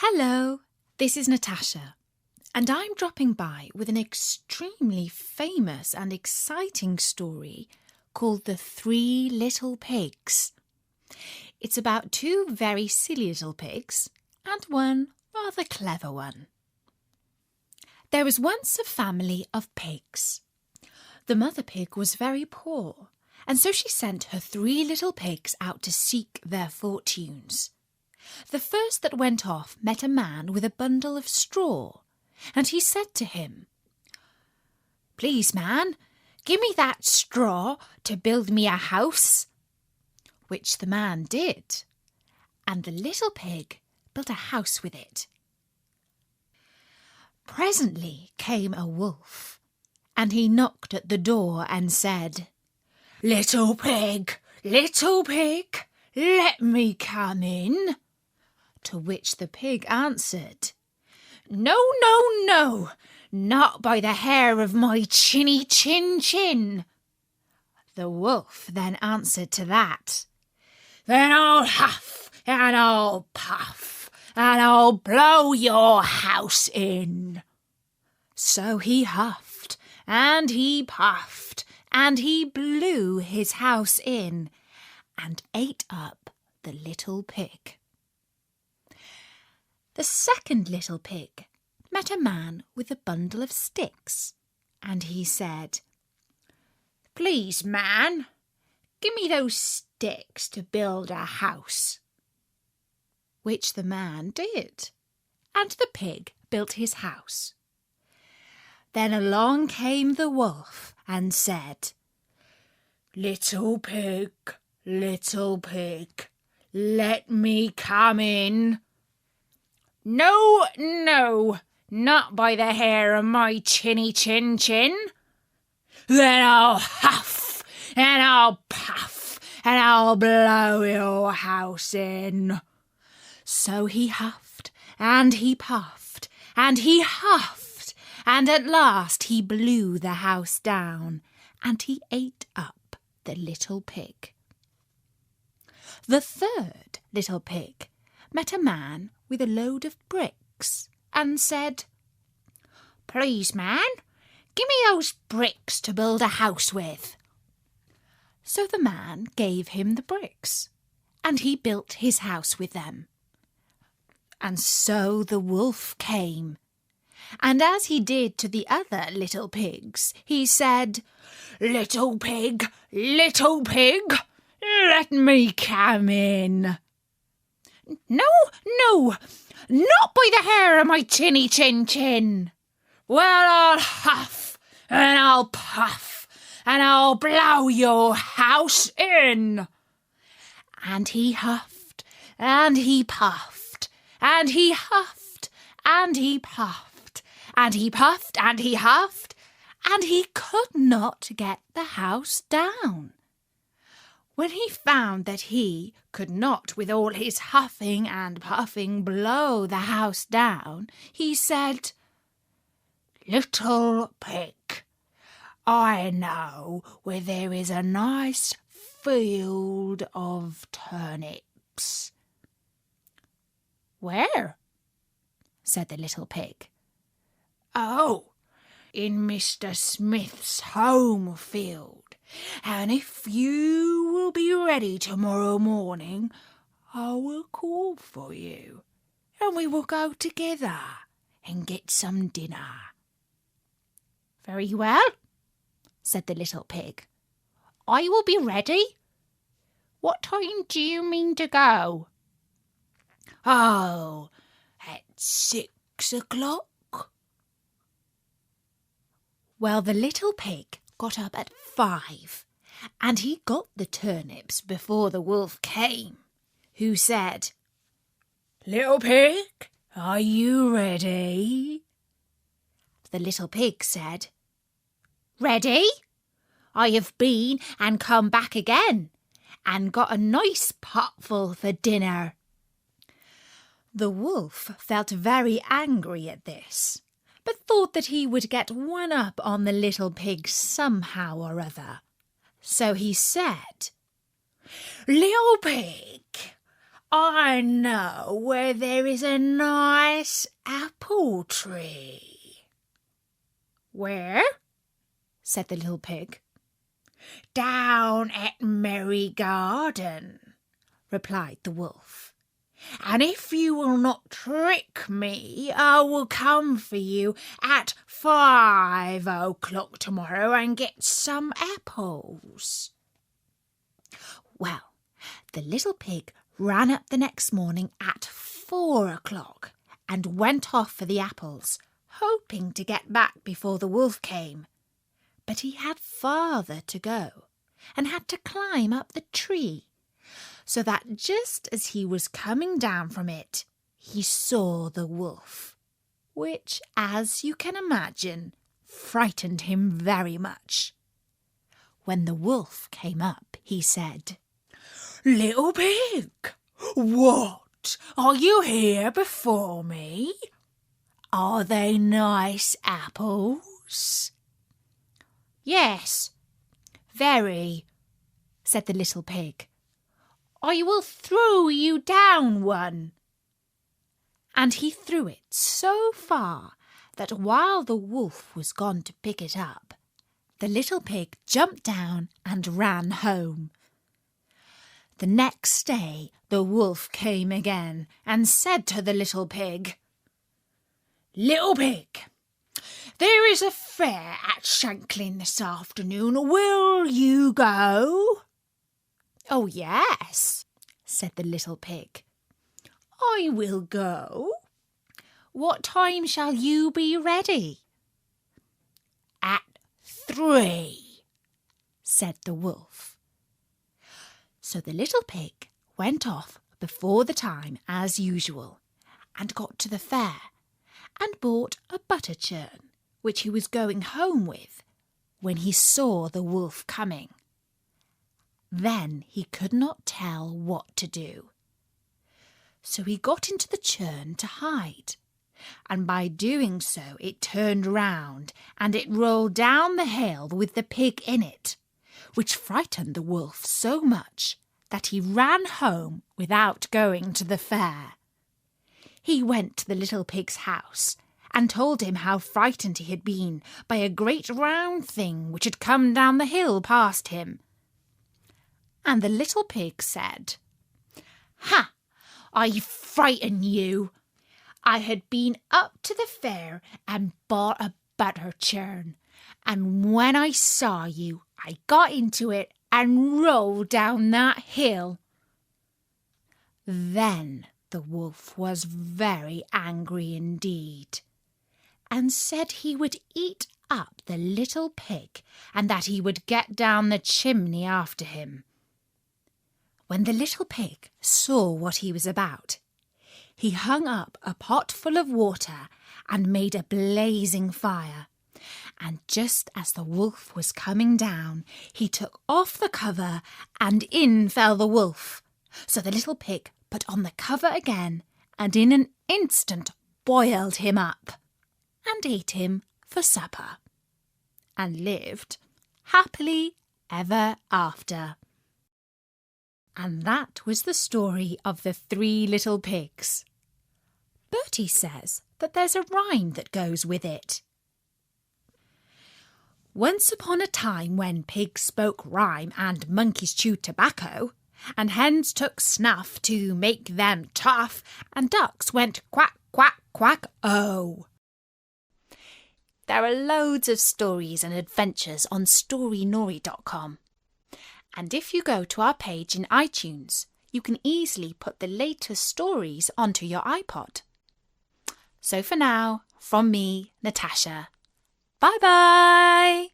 Hello, this is Natasha, and I'm dropping by with an extremely famous and exciting story called The Three Little Pigs. It's about two very silly little pigs and one rather clever one. There was once a family of pigs. The mother pig was very poor, and so she sent her three little pigs out to seek their fortunes. The first that went off met a man with a bundle of straw, and he said to him, "Please, man, give me that straw to build me a house." Which the man did, and the little pig built a house with it. Presently came a wolf, and he knocked at the door and said, little pig, let me come in." To which the pig answered, "No, no, no, not by the hair of my chinny chin. The wolf then answered to that, "Then I'll huff and I'll puff and I'll blow your house in." So he huffed and he puffed and he blew his house in and ate up the little pig. The second little pig met a man with a bundle of sticks, and he said, "Please, man, give me those sticks to build a house." Which the man did, and the pig built his house. Then along came the wolf and said, little pig, let me come in." "No, no, not by the hair of my chinny chin. Then I'll huff and I'll puff and I'll blow your house in." So he huffed and he puffed and he huffed, and at last he blew the house down and he ate up the little pig. The third little pig met a man with a load of bricks and said, "Please, man, give me those bricks to build a house with." So the man gave him the bricks, and he built his house with them. And so the wolf came, and as he did to the other little pigs, he said, little pig, let me come in." "No, no, not by the hair of my chinny chin. Well, I'll huff and I'll puff and I'll blow your house in." And he huffed and he puffed and he huffed and he puffed and he puffed and he huffed, and he could not get the house down. When he found that he could not with all his huffing and puffing blow the house down, he said, little pig, I know where there is a nice field of turnips." "Where?" said the little pig. "Oh, in Mr. Smith's home field. And if you will be ready tomorrow morning, I will call for you, and we will go together and get some dinner." "Very well," said the little pig. "I will be ready. What time do you mean to go?" "Oh, at 6 o'clock. Well, the little pig got up at 5, and he got the turnips before the wolf came, who said, little pig, are you ready?" The little pig said, "Ready? I have been and come back again, and got a nice potful for dinner." The wolf felt very angry at this, but thought that he would get one up on the little pig somehow or other. So he said, "Little pig, I know where there is a nice apple tree. Where? Said the little pig. Down at Merry Garden, replied the wolf. And if you will not trick me, I will come for you at 5 o'clock tomorrow and get some apples. Well, the little pig ran up the next morning at 4 o'clock and went off for the apples, hoping to get back before the wolf came. But he had farther to go and had to climb up the tree, so that just as he was coming down from it, he saw the wolf, which, as you can imagine, frightened him very much. When the wolf came up, he said, "Little pig, what? Are you here before me? Are they nice apples?" "Yes, very," said the little pig. "I will throw you down one." And he threw it so far that while the wolf was gone to pick it up, the little pig jumped down and ran home. The next day the wolf came again and said to the little pig, "Little pig, there is a fair at Shanklin this afternoon. Will you go?" "Oh, yes," said the little pig. "I will go. What time shall you be ready?" "At 3, said the wolf. So the little pig went off before the time as usual and got to the fair and bought a butter churn, which he was going home with, when he saw the wolf coming. Then he could not tell what to do. So he got into the churn to hide, and by doing so it turned round and it rolled down the hill with the pig in it, which frightened the wolf so much that he ran home without going to the fair. He went to the little pig's house and told him how frightened he had been by a great round thing which had come down the hill past him. And the little pig said, "Ha! I frightened you. I had been up to the fair and bought a butter churn, and when I saw you, I got into it and rolled down that hill." Then the wolf was very angry indeed, and said he would eat up the little pig and that he would get down the chimney after him. When the little pig saw what he was about, he hung up a pot full of water and made a blazing fire. And just as the wolf was coming down, he took off the cover and in fell the wolf. So the little pig put on the cover again and in an instant boiled him up and ate him for supper, and lived happily ever after. And that was the story of the 3 little pigs. Bertie says that there's a rhyme that goes with it. Once upon a time when pigs spoke rhyme and monkeys chewed tobacco, and hens took snuff to make them tough, and ducks went quack, quack, quack, oh. There are loads of stories and adventures on storynori.com. And if you go to our page in iTunes, you can easily put the latest stories onto your iPod. So for now, from me, Natasha, bye-bye!